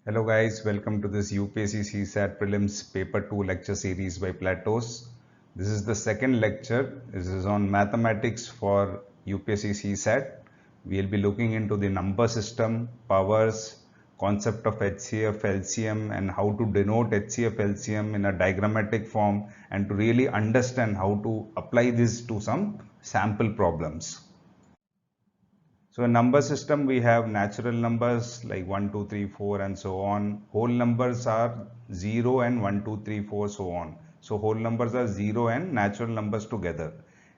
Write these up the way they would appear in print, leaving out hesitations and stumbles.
Hello guys, welcome to this UPSC CSAT Prelims Paper 2 lecture series by Platos. This is the second lecture. This is on mathematics for UPSC CSAT. We will be looking into the number system, powers, concept of HCF, LCM and how to denote HCF, LCM in a diagrammatic form and to really understand how to apply this to some sample problems. So a number system, we have natural numbers like 1, 2, 3, 4 and so on. Whole numbers are 0 and 1, 2, 3, 4 so on. So whole numbers are 0 and natural numbers together.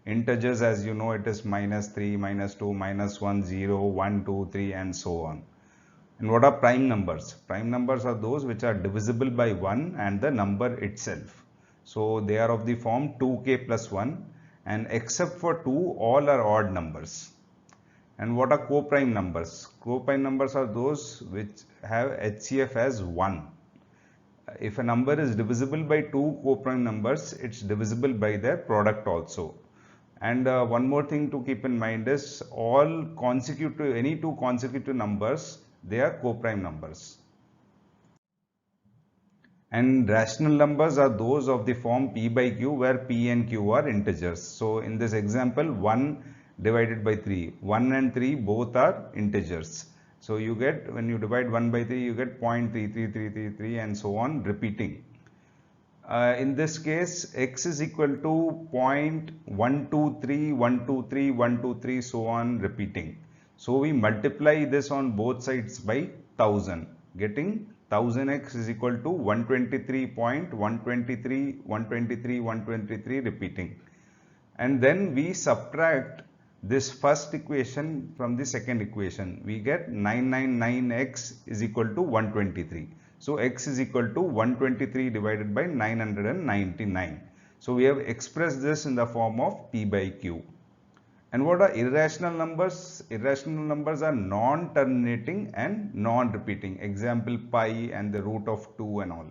Integers, as you know, it is -3, -2, -1, 0, 1, 2, 3 and so on. And what are prime numbers? Prime numbers are those which are divisible by 1 and the number itself. So they are of the form 2k plus 1 and except for 2 all are odd numbers. And what are coprime numbers? Coprime numbers are those which have HCF as 1. If a number is divisible by two coprime numbers, it's divisible by their product also. And one more thing to keep in mind is any two consecutive numbers, they are coprime numbers. And rational numbers are those of the form p by q where p and q are integers. So in this example 1 divided by 3, 1 and 3 both are integers. So you get, when you divide 1 by 3, you get 0.33333 and so on repeating. In this case x is equal to 0.123, 123, 123 so on repeating. So we multiply this on both sides by 1000 getting 1000x is equal to 123.123, 123, 123 repeating. And then we subtract this first equation from the second equation. We get 999x is equal to 123. So x is equal to 123 divided by 999. So we have expressed this in the form of p by q. And what are irrational numbers? Irrational numbers are non-terminating and non-repeating. Example pi and the root of 2 and all.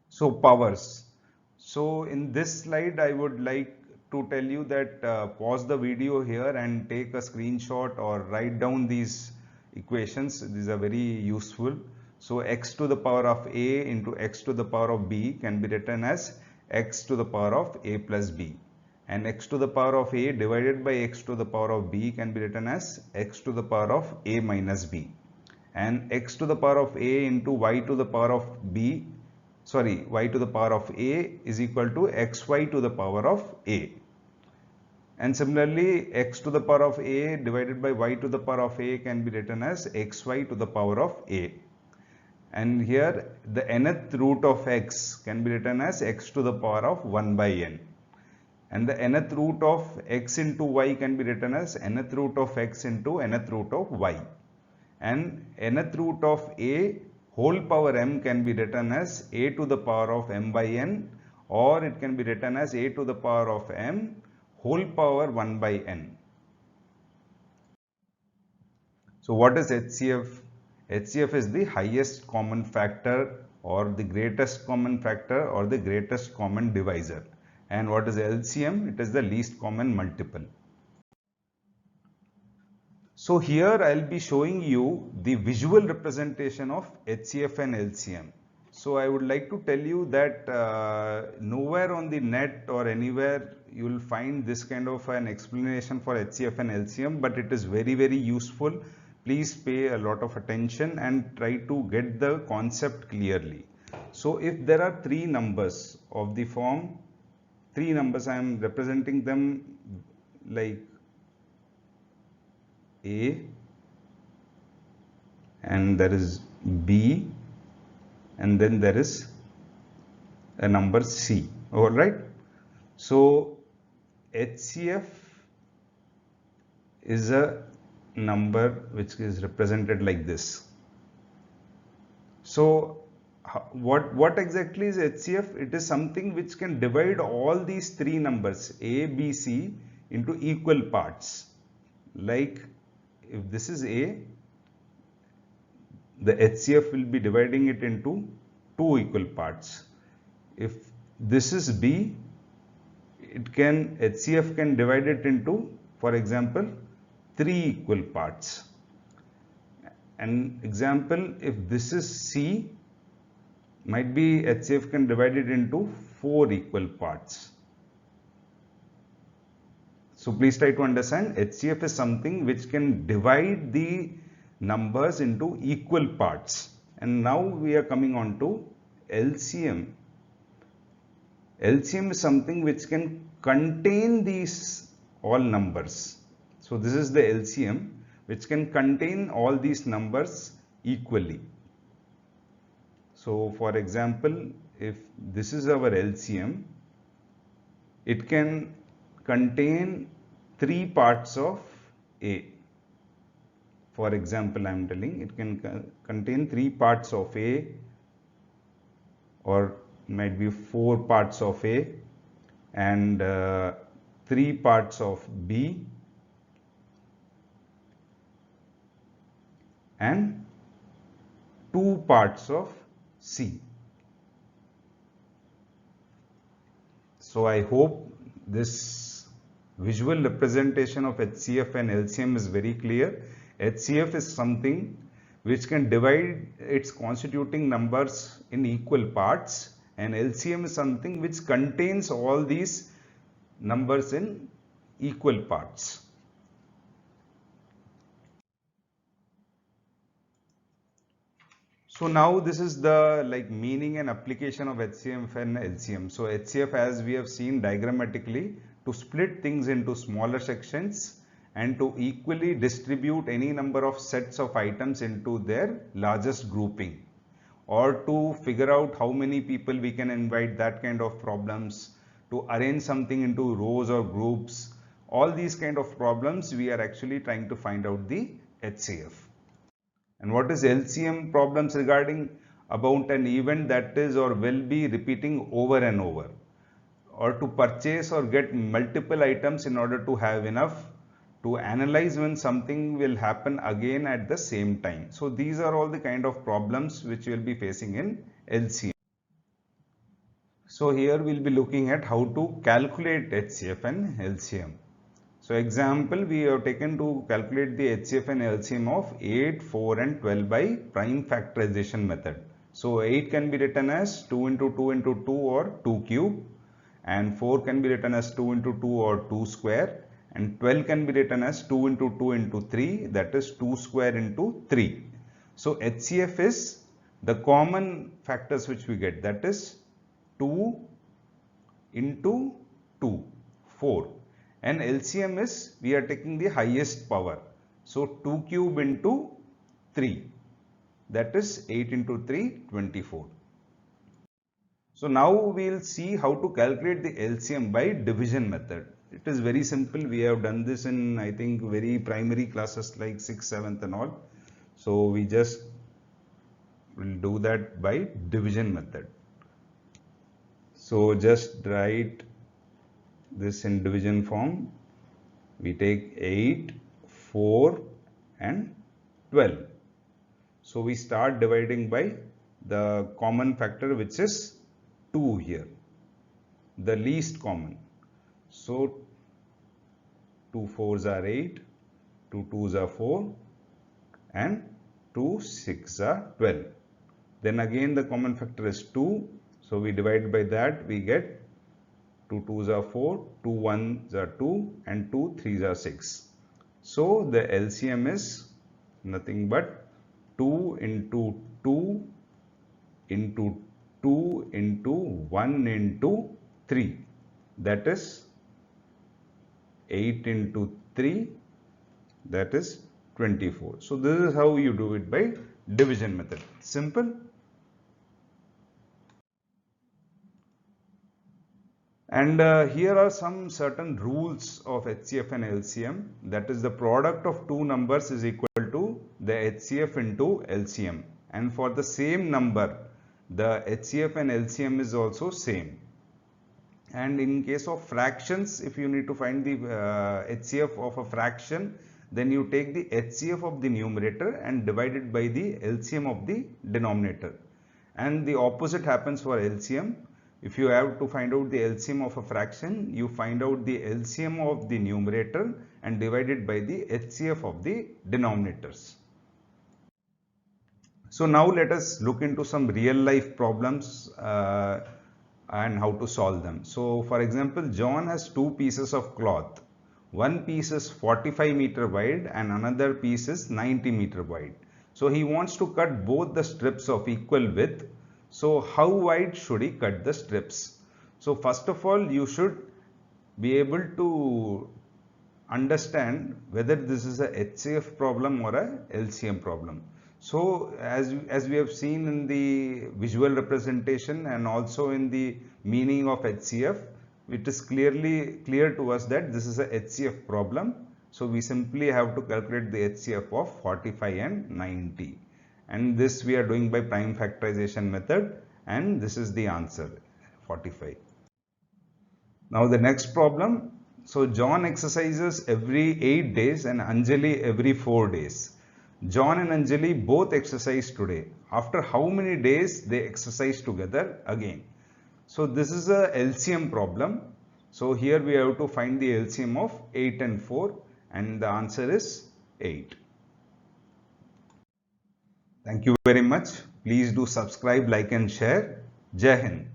So powers. So in this slide I would like to tell you that pause the video here and take a screenshot or write down these equations. These are very useful. So x to the power of a into x to the power of b can be written as x to the power of a plus b. And x to the power of a divided by x to the power of b can be written as x to the power of a minus b. And x to the power of a into y to the power of b, y to the power of a is equal to xy to the power of a. And similarly, x to the power of a divided by y to the power of a can be written as xy to the power of a. And here the nth root of x can be written as x to the power of 1 by n. And the nth root of x into y can be written as nth root of x into nth root of y. And nth root of a whole power m can be written as a to the power of m by n, or it can be written as a to the power of m whole power 1 by n. So what is HCF? HCF is the highest common factor or the greatest common factor or the greatest common divisor. And what is LCM? It is the least common multiple. So here I will be showing you the visual representation of HCF and LCM. So I would like to tell you that nowhere on the net or anywhere you will find this kind of an explanation for HCF and LCM, but it is very, very useful. Please pay a lot of attention and try to get the concept clearly. So if there are three numbers of the form, three numbers, I am representing them like A and there is B and then there is a number C. All right. So HCF is a number which is represented like this. So what exactly is HCF? It is something which can divide all these three numbers A, B, C into equal parts. Like if this is A, the HCF will be dividing it into two equal parts. If this is B, HCF can divide it into, for example, three equal parts. An example, if this is C, might be HCF can divide it into 4 equal parts. So please try to understand, HCF is something which can divide the numbers into equal parts. And now we are coming on to LCM. LCM is something which can contain these all numbers. So this is the LCM which can contain all these numbers equally. So for example, if this is our LCM, it can contain 3 parts of A. For example, I am telling it can contain 3 parts of A, or might be 4 parts of A, and 3 parts of B, and 2 parts of C. So I hope this visual representation of HCF and LCM is very clear. HCF is something which can divide its constituting numbers in equal parts, and LCM is something which contains all these numbers in equal parts. So now this is the meaning and application of HCF and LCM. So HCF, as we have seen diagrammatically, to split things into smaller sections and to equally distribute any number of sets of items into their largest grouping, or to figure out how many people we can invite, that kind of problems, to arrange something into rows or groups. All these kind of problems we are actually trying to find out the HCF. And what is LCM? Problems regarding about an event that is or will be repeating over and over, or to purchase or get multiple items in order to have enough to analyze when something will happen again at the same time. So these are all the kind of problems which we will be facing in LCM. So here we will be looking at how to calculate HCF and LCM. So example, we have taken to calculate the HCF and LCM of 8, 4 and 12 by prime factorization method. So 8 can be written as 2 into 2 into 2 or 2 cube, and 4 can be written as 2 into 2 or 2 square, and 12 can be written as 2 into 2 into 3, that is 2 square into 3. So HCF is the common factors which we get, that is 2 into 2, 4. And LCM is, we are taking the highest power. So 2 cube into 3, that is 8 into 3, 24. So now we will see how to calculate the LCM by division method. It is very simple. We have done this in, I think, very primary classes like 6th, 7th and all. So we just will do that by division method. So just write this in division form. We take 8, 4 and 12. So we start dividing by the common factor, which is 2 here, the least common. So 2 4s are 8, 2 2s are 4 and 2 6 are 12. Then again the common factor is 2. So we divide by that, we get 2 2s are 4, 2 1s are 2 and 2 3s are 6. So the LCM is nothing but 2 into 2 into 2 into 1 into 3, that is 8 into 3, that is 24. So this is how you do it by division method. Simple. And here are some certain rules of HCF and LCM. That is, the product of two numbers is equal to the HCF into LCM. And for the same number, the HCF and LCM is also same. And in case of fractions, if you need to find the HCF of a fraction, then you take the HCF of the numerator and divide it by the LCM of the denominator. And the opposite happens for LCM. If you have to find out the LCM of a fraction, you find out the LCM of the numerator and divide it by the HCF of the denominators. So now let us look into some real life problems and how to solve them. So for example, John has two pieces of cloth. One piece is 45-meter wide and another piece is 90-meter wide. So he wants to cut both the strips of equal width. So how wide should he cut the strips? So first of all, you should be able to understand whether this is a HCF problem or a LCM problem. So as we have seen in the visual representation and also in the meaning of HCF, it is clear to us that this is a HCF problem. So we simply have to calculate the HCF of 45 and 90. And this we are doing by prime factorization method, and this is the answer, 45. Now the next problem. So John exercises every 8 days and Anjali every 4 days. John and Anjali both exercise today. After how many days they exercise together again? So this is a LCM problem. So here we have to find the LCM of 8 and 4, and the answer is 8. Thank you very much. Please do subscribe, like and share. Jai Hind.